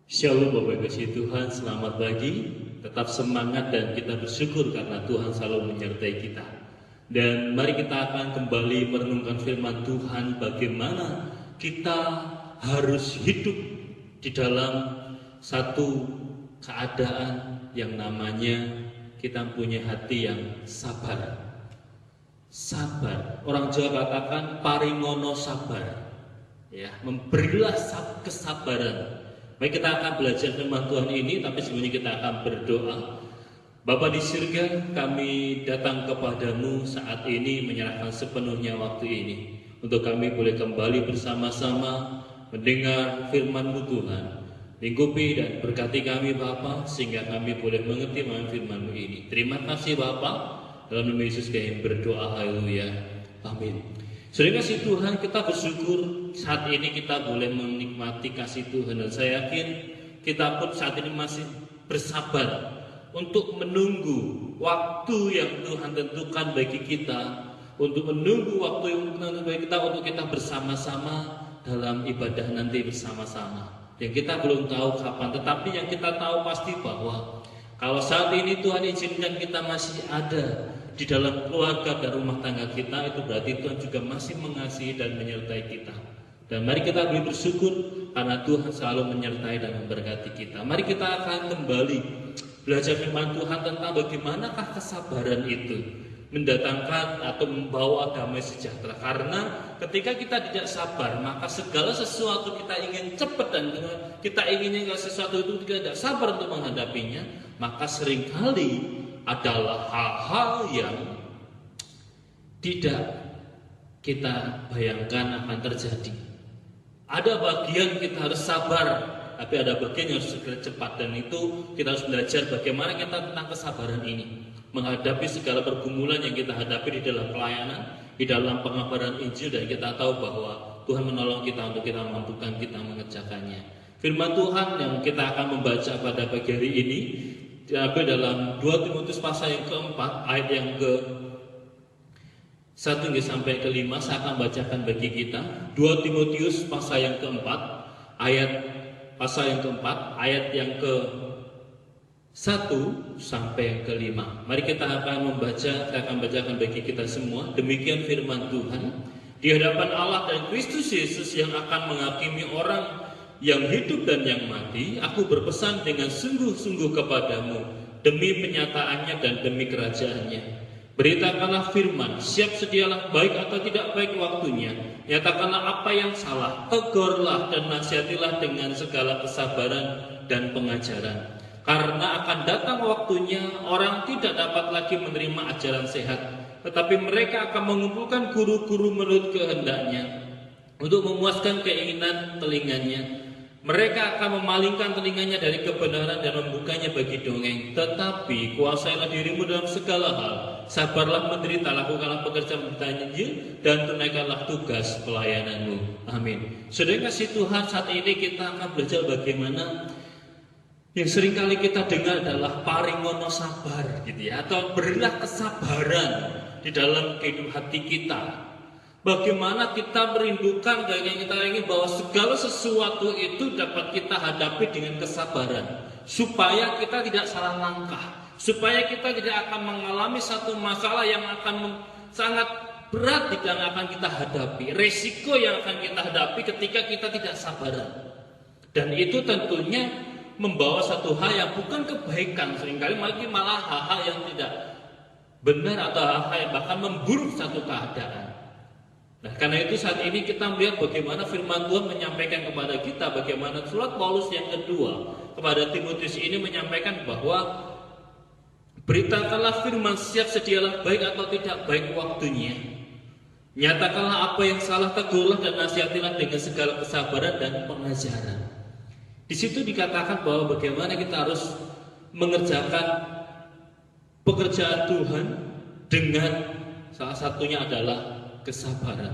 Shalom Bapak Ibu kasih Tuhan, selamat pagi. Tetap semangat dan kita bersyukur karena Tuhan selalu menyertai kita. Dan mari kita akan kembali merenungkan firman Tuhan, bagaimana kita harus hidup di dalam satu keadaan yang namanya kita punya hati yang sabar. Sabar. Orang Jawa katakan paringono sabar. Ya, memberilah kesabaran. Baik, kita akan belajar firman Tuhan ini, tapi sebelumnya kita akan berdoa. Bapa di surga, kami datang kepadamu saat ini menyerahkan sepenuhnya waktu ini untuk kami boleh kembali bersama-sama mendengar firman-Mu Tuhan. Lingkupi dan berkati kami Bapa, sehingga kami boleh mengerti firman-Mu ini. Terima kasih Bapa, dalam nama Yesus kami berdoa, haleluya, amin. Saudara kasih Tuhan, kita bersyukur saat ini kita boleh menikmati kasih Tuhan, dan saya yakin kita pun saat ini masih bersabar untuk menunggu waktu yang Tuhan tentukan bagi kita, untuk menunggu waktu yang tentukan bagi kita untuk kita bersama-sama dalam ibadah nanti bersama-sama. Yang kita belum tahu kapan, tetapi yang kita tahu pasti bahwa kalau saat ini Tuhan izinkan kita masih ada di dalam keluarga dan rumah tangga kita, itu berarti Tuhan juga masih mengasihi dan menyertai kita. Dan mari kita bersyukur karena Tuhan selalu menyertai dan memberkati kita. Mari kita akan kembali belajar firman Tuhan tentang bagaimanakah kesabaran itu mendatangkan atau membawa damai sejahtera. Karena ketika kita tidak sabar, maka segala sesuatu kita ingin cepat, dan kita inginnya sesuatu itu tidak sabar untuk menghadapinya, maka seringkali adalah hal-hal yang tidak kita bayangkan akan terjadi. Ada bagian kita harus sabar, tapi ada bagian yang harus segera cepat, dan itu kita harus belajar bagaimana kita tentang kesabaran ini menghadapi segala pergumulan yang kita hadapi di dalam pelayanan, di dalam pengabaran Injil, dan kita tahu bahwa Tuhan menolong kita untuk kita mampukan kita mengerjakannya. Firman Tuhan yang kita akan membaca pada pagi hari ini diambil dalam 2 Timotius pasal yang keempat, ayat yang ke-1 sampai ke-5. Saya akan bacakan bagi kita 2 Timotius pasal yang keempat, ayat yang ke-1 sampai yang ke-5. Mari kita akan membaca, saya akan bacakan bagi kita semua. Demikian firman Tuhan. Di hadapan Allah dan Kristus Yesus yang akan menghakimi orang yang hidup dan yang mati, aku berpesan dengan sungguh-sungguh kepadamu demi penyataannya dan demi kerajaannya. Beritakanlah firman, siap sedialah baik atau tidak baik waktunya. Nyatakanlah apa yang salah, tegurlah dan nasihatilah dengan segala kesabaran dan pengajaran. Karena akan datang waktunya orang tidak dapat lagi menerima ajaran sehat, tetapi mereka akan mengumpulkan guru-guru menurut kehendaknya untuk memuaskan keinginan telinganya. Mereka akan memalingkan telinganya dari kebenaran dan membukanya bagi dongeng. Tetapi kuasailah dirimu dalam segala hal, sabarlah menderita, lakukanlah pekerjaan bertanya Injil, dan tunaikanlah tugas pelayananmu. Amin. Saudara kasih Tuhan, saat ini kita akan belajar bagaimana yang seringkali kita dengar adalah paringono sabar, gitu ya, atau berilah kesabaran di dalam kehidupan hati kita. Bagaimana kita merindukan dan kita ingin bahwa segala sesuatu itu dapat kita hadapi dengan kesabaran, supaya kita tidak salah langkah, supaya kita tidak akan mengalami satu masalah yang akan sangat berat yang akan kita hadapi, resiko yang akan kita hadapi ketika kita tidak sabaran. Dan itu tentunya membawa satu hal yang bukan kebaikan, seringkali malah hal-hal yang tidak benar atau hal-hal yang bahkan memburuk satu keadaan. Nah, karena itu saat ini kita melihat bagaimana firman Tuhan menyampaikan kepada kita, bagaimana surat Paulus yang kedua kepada Timotius ini menyampaikan bahwa beritakanlah firman, siap sedialah baik atau tidak baik waktunya. Nyatakanlah apa yang salah, tegurlah dan nasihatilah dengan segala kesabaran dan pengajaran. Di situ dikatakan bahwa bagaimana kita harus mengerjakan pekerjaan Tuhan dengan salah satunya adalah kesabaran.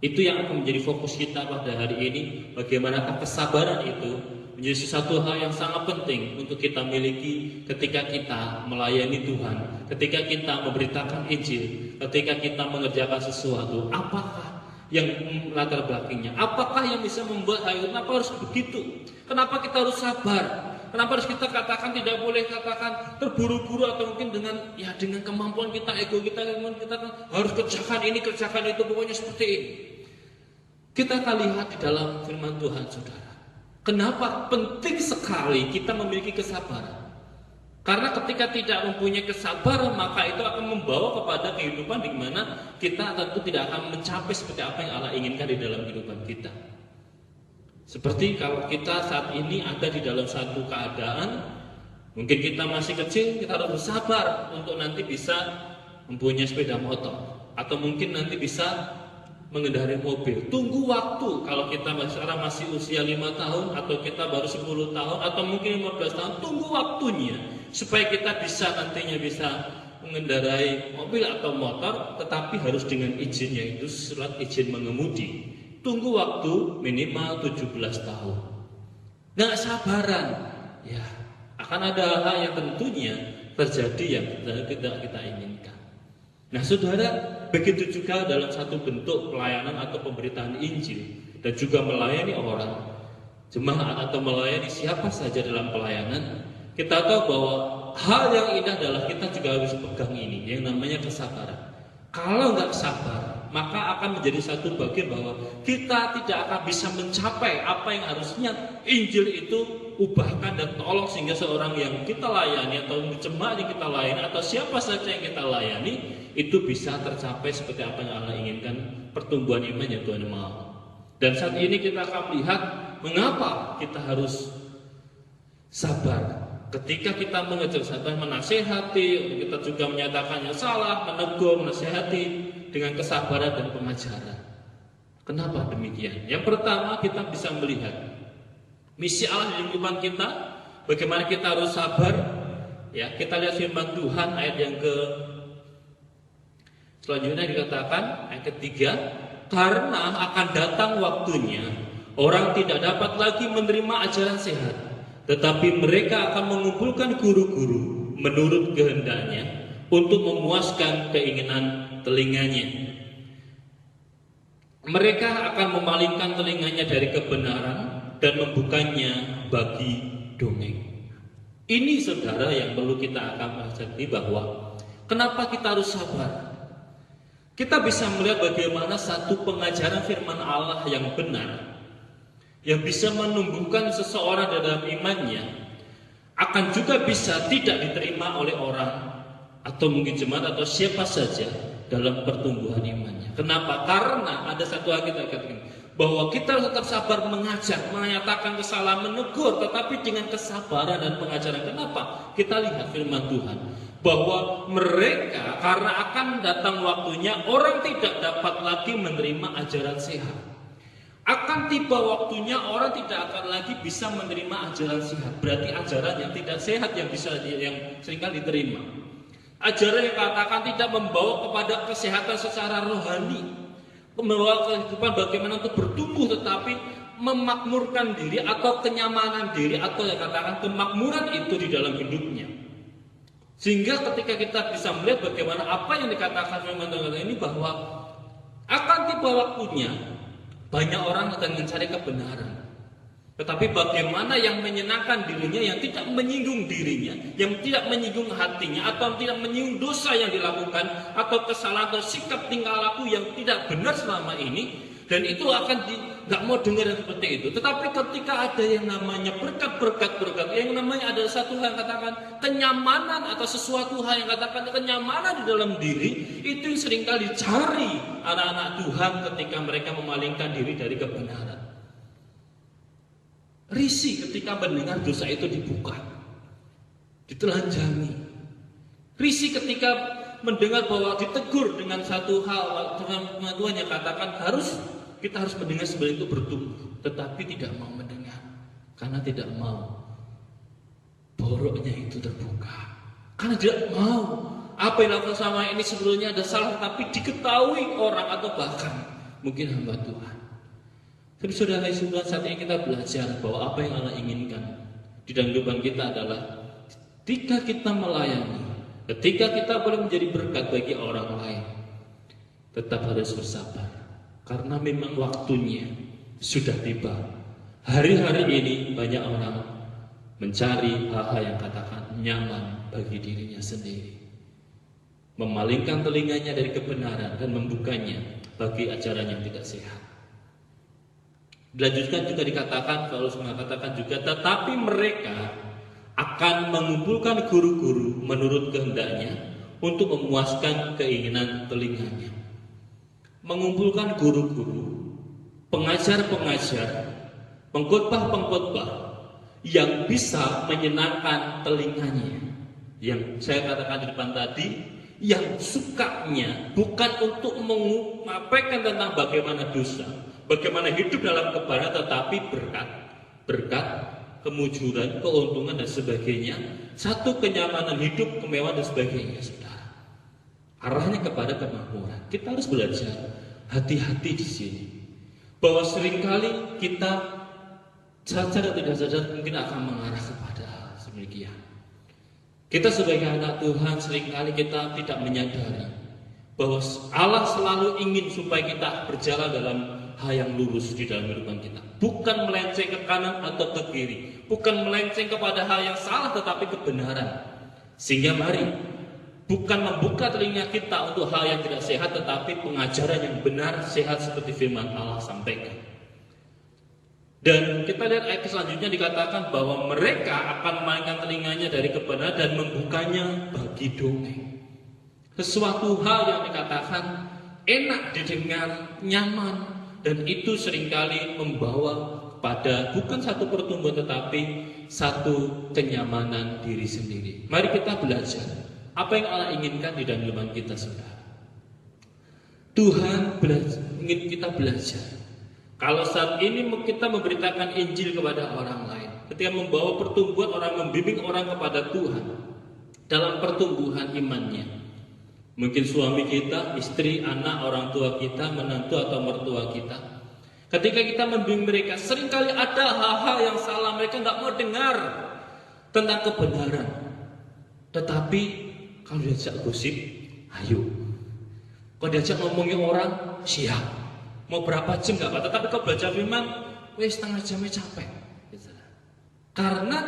Itu yang akan menjadi fokus kita pada hari ini. Bagaimanakah kesabaran itu menjadi sesuatu hal yang sangat penting untuk kita miliki ketika kita melayani Tuhan, ketika kita memberitakan Injil, ketika kita mengerjakan sesuatu. Apakah yang latar belakangnya? Apakah yang bisa membuat kenapa harus begitu? Kenapa kita harus sabar? Kenapa harus kita katakan tidak boleh katakan terburu-buru atau mungkin dengan kemampuan kita, ego kita harus kerjakan ini, kerjakan itu, pokoknya seperti ini. Kita akan lihat di dalam firman Tuhan, saudara. Kenapa penting sekali kita memiliki kesabaran? Karena ketika tidak mempunyai kesabaran, maka itu akan membawa kepada kehidupan di mana kita tentu tidak akan mencapai seperti apa yang Allah inginkan di dalam kehidupan kita. Seperti kalau kita saat ini ada di dalam satu keadaan, mungkin kita masih kecil, kita harus bersabar untuk nanti bisa mempunyai sepeda motor, atau mungkin nanti bisa mengendarai mobil. Tunggu waktu. Kalau kita sekarang masih usia 5 tahun, atau kita baru 10 tahun, atau mungkin 15 tahun, tunggu waktunya supaya kita bisa nantinya bisa mengendarai mobil atau motor, tetapi harus dengan izin, yaitu surat izin mengemudi. Tunggu waktu minimal 17 tahun. Nggak sabaran, ya akan ada hal yang tentunya terjadi yang tidak kita inginkan. Nah, saudara, begitu juga dalam satu bentuk pelayanan atau pemberitaan Injil dan juga melayani orang, jemaat atau melayani siapa saja dalam pelayanan, kita tahu bahwa hal yang indah adalah kita juga harus pegang ini, yang namanya kesabaran. Kalau nggak sabar, maka akan menjadi satu bagian bahwa kita tidak akan bisa mencapai apa yang harusnya Injil itu ubahkan dan tolong, sehingga seorang yang kita layani atau jemaat yang kita layani atau siapa saja yang kita layani itu bisa tercapai seperti apa yang Allah inginkan, pertumbuhan iman yang Tuhan mau. Dan saat ini kita akan melihat mengapa kita harus sabar. Ketika kita mengejar sabar, menasehati, kita juga menyatakannya salah, menegur, menasehati dengan kesabaran dan pengajaran. Kenapa demikian? Yang pertama, kita bisa melihat misi Allah di kehidupan kita, bagaimana kita harus sabar. Ya, kita lihat firman Tuhan ayat yang selanjutnya dikatakan, ayat ketiga, karena akan datang waktunya orang tidak dapat lagi menerima ajaran sehat, tetapi mereka akan mengumpulkan guru-guru menurut kehendaknya untuk memuaskan keinginan telinganya. Mereka akan memalingkan telinganya dari kebenaran dan membukanya bagi dongeng. Ini, saudara, yang perlu kita akan pelajari, bahwa kenapa kita harus sabar. Kita bisa melihat bagaimana satu pengajaran firman Allah yang benar, yang bisa menumbuhkan seseorang dalam imannya, akan juga bisa tidak diterima oleh orang atau mungkin jemaat atau siapa saja dalam pertumbuhan imannya. Kenapa? Karena ada satu hal kita katakan, bahwa kita tetap sabar mengajar, menyatakan kesalahan, menegur, tetapi dengan kesabaran dan pengajaran. Kenapa? Kita lihat firman Tuhan, bahwa mereka, karena akan datang waktunya orang tidak dapat lagi menerima ajaran sehat. Akan tiba waktunya orang tidak akan lagi bisa menerima ajaran sehat. Berarti ajaran yang tidak sehat yang seringkali diterima. Ajaran yang katakan tidak membawa kepada kesehatan secara rohani, membawa kehidupan bagaimana untuk bertumbuh, tetapi memakmurkan diri atau kenyamanan diri, atau yang katakan kemakmuran itu di dalam hidupnya. Sehingga ketika kita bisa melihat bagaimana apa yang dikatakan firman Tuhan ini, bahwa akan tiba waktunya banyak orang akan mencari kebenaran, tetapi bagaimana yang menyenangkan dirinya, yang tidak menyinggung dirinya, yang tidak menyinggung hatinya, atau tidak menyinggung dosa yang dilakukan, atau kesalahan atau sikap tingkah laku yang tidak benar selama ini, dan itu akan nggak mau dengar yang seperti itu. Tetapi ketika ada yang namanya berkat, yang namanya ada satu hal yang katakan kenyamanan, atau sesuatu hal yang katakan kenyamanan di dalam diri, itu yang seringkali dicari anak-anak Tuhan ketika mereka memalingkan diri dari kebenaran. Risih ketika mendengar dosa itu dibuka, ditelanjangi. Risih ketika mendengar bahwa ditegur dengan satu hal, dengan Tuhan yang katakan kita harus mendengar sebelum itu bertumbuh, tetapi tidak mau mendengar karena tidak mau boroknya itu terbuka, karena tidak mau apa yang dilakukan sama ini sebelumnya ada salah, tapi diketahui orang atau bahkan mungkin hamba Tuhan. Tapi saudara, saat ini kita belajar bahwa apa yang Allah inginkan di dalam kehidupan kita adalah ketika kita melayani, ketika kita boleh menjadi berkat bagi orang lain, tetap harus bersabar. karena memang waktunya sudah tiba. Hari-hari ini banyak orang mencari hal-hal yang katakan nyaman bagi dirinya sendiri, memalingkan telinganya dari kebenaran dan membukanya bagi ajaran yang tidak sehat. Dilanjutkan juga dikatakan, Paulus mengatakan juga, tetapi mereka akan mengumpulkan guru-guru menurut kehendaknya untuk memuaskan keinginan telinganya. Mengumpulkan guru-guru, pengajar-pengajar, pengkhotbah-pengkhotbah yang bisa menyenangkan telinganya. Yang saya katakan di depan tadi, yang sukanya bukan untuk menyampaikan tentang bagaimana dosa, bagaimana hidup dalam kebenaran, tetapi berkat, kemujuran, keuntungan dan sebagainya, satu kenyamanan hidup, kemewahan dan sebagainya, saudara. Arahnya kepada kemakmuran. Kita harus belajar hati-hati di sini, bahwa seringkali kita sadar atau tidak sadar mungkin akan mengarah kepada hal sedemikian. Kita sebagai anak Tuhan seringkali kita tidak menyadari bahwa Allah selalu ingin supaya kita berjalan dalam hal yang lurus di dalam kehidupan kita, bukan melenceng ke kanan atau ke kiri, bukan melenceng kepada hal yang salah tetapi kebenaran. Sehingga mari bukan membuka telinga kita untuk hal yang tidak sehat, tetapi pengajaran yang benar sehat seperti firman Allah sampaikan. Dan kita lihat ayat selanjutnya dikatakan bahwa mereka akan memalingkan telinganya dari kebenaran dan membukanya bagi dongeng. Sesuatu hal yang dikatakan enak didengar, nyaman, dan itu seringkali membawa pada bukan satu pertumbuhan tetapi satu kenyamanan diri sendiri. Mari kita belajar apa yang Allah inginkan di dalam kehidupan kita, saudara. Tuhan ingin kita belajar. Kalau saat ini kita memberitakan Injil kepada orang lain, ketika membawa pertumbuhan, orang membimbing orang kepada Tuhan dalam pertumbuhan imannya. Mungkin suami kita, istri, anak, orang tua kita, menantu atau mertua kita. Ketika kita membimbing mereka, seringkali ada hal-hal yang salah, mereka nggak mau dengar tentang kebenaran. Tetapi kalau diajak gosip, ayo. Kalau diajak ngomongin orang, siap. Mau berapa jam nggak apa, tetapi kalau belajar firman, wes setengah jamnya capek. Karena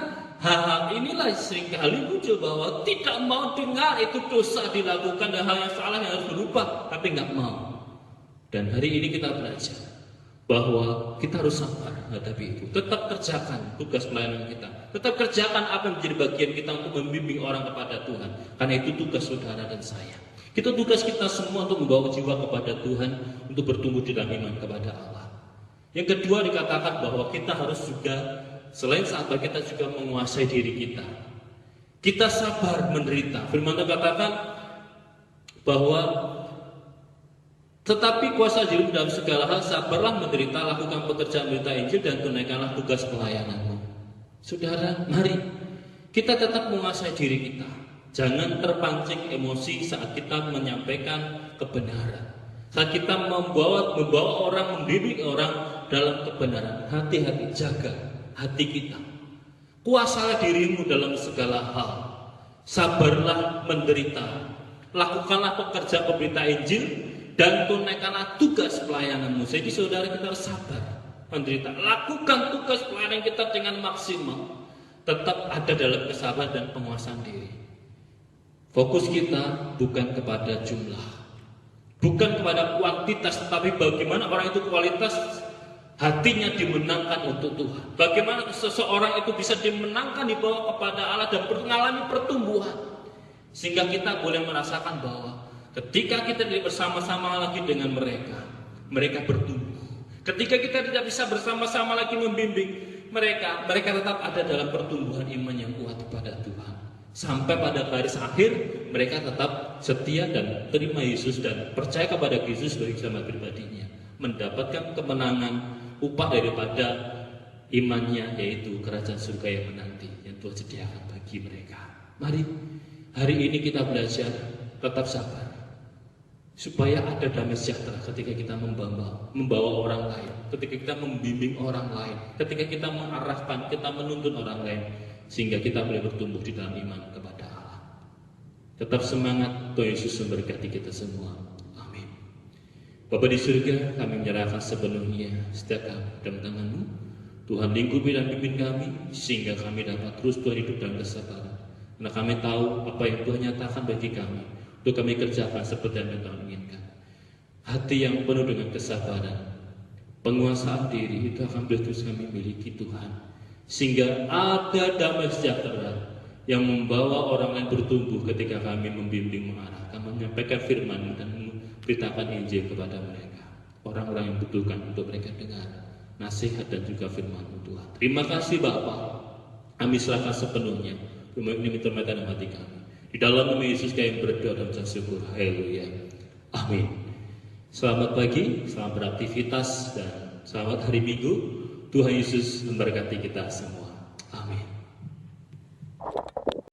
hal-hal inilah seringkali muncul bahwa tidak mau dengar itu dosa dilakukan dan hal yang salah yang harus berubah, tapi nggak mau. Dan hari ini kita belajar bahwa kita harus sabar menghadapi itu. Tetap kerjakan tugas pelayanan kita. Tetap kerjakan apa yang menjadi bagian kita untuk membimbing orang kepada Tuhan. Karena itu tugas saudara dan saya. Itu tugas kita semua untuk membawa jiwa kepada Tuhan, untuk bertumbuh di dalam iman kepada Allah. Yang kedua dikatakan bahwa kita harus juga, selain sabar, kita juga menguasai diri kita. Kita sabar menderita. Firman Tuhan katakan bahwa tetapi kuasa diri dalam segala hal, sabarlah menderita, lakukan pekerjaan berita Injil dan tunaikanlah tugas pelayananmu. Saudara, mari kita tetap menguasai diri kita. Jangan terpancing emosi saat kita menyampaikan kebenaran. Saat kita membawa orang, membimbing orang dalam kebenaran. Hati-hati, jaga hati kita. Kuasalah dirimu dalam segala hal. Sabarlah menderita. Lakukanlah pekerjaan pemberita Injil dan tunaikanlah tugas pelayananmu. Jadi saudara, kita harus sabar menderita. Lakukan tugas pelayanan kita dengan maksimal. Tetap ada dalam kesabaran dan penguasaan diri. Fokus kita bukan kepada jumlah, bukan kepada kuantitas, tetapi bagaimana orang itu kualitas hatinya dimenangkan untuk Tuhan. Bagaimana seseorang itu bisa dimenangkan, dibawa kepada Allah dan mengalami pertumbuhan. Sehingga kita boleh merasakan bahwa ketika kita tidak bersama-sama lagi dengan mereka, mereka bertumbuh. Ketika kita tidak bisa bersama-sama lagi membimbing mereka tetap ada dalam pertumbuhan iman yang kuat kepada Tuhan. Sampai pada garis akhir mereka tetap setia dan terima Yesus dan percaya kepada Yesus sebagai selamat pribadinya, mendapatkan kemenangan upah daripada imannya, yaitu kerajaan surga yang menanti yang Tuhan sediakan bagi mereka. Mari hari ini kita belajar tetap sabar supaya ada damai sejahtera ketika kita membawa orang lain, ketika kita membimbing orang lain, ketika kita mengarahkan, kita menuntun orang lain, sehingga kita boleh bertumbuh di dalam iman kepada Allah. Tetap semangat, Tuhan Yesus memberkati kita semua. Amin. Bapa di surga, kami menyerahkan sepenuhnya setiap kami dalam tangan-Mu. Tuhan lingkupi dan pimpin kami, sehingga kami dapat terus Tuhan hidup dalam kesabaran. Karena kami tahu apa yang Tuhan nyatakan bagi kami, untuk kami kerjakan seperti yang Tuhan inginkan. Hati yang penuh dengan kesabaran, penguasaan diri itu akan terus kami miliki Tuhan. Sehingga ada damai sejahtera yang membawa orang lain bertumbuh ketika kami membimbing, mengarahkan, menyampaikan firman dan beritakan Injil kepada mereka. Orang-orang yang butuhkan untuk mereka dengar nasihat dan juga firman Tuhan. Terima kasih Bapa. Kami serahkan sepenuhnya. Ini dalam hati kami. Di dalam nama Yesus kami berdoa dan mengucap syukur. Haleluya. Amin. Selamat pagi, selamat beraktivitas dan selamat hari Minggu. Tuhan Yesus memberkati kita semua. Amin.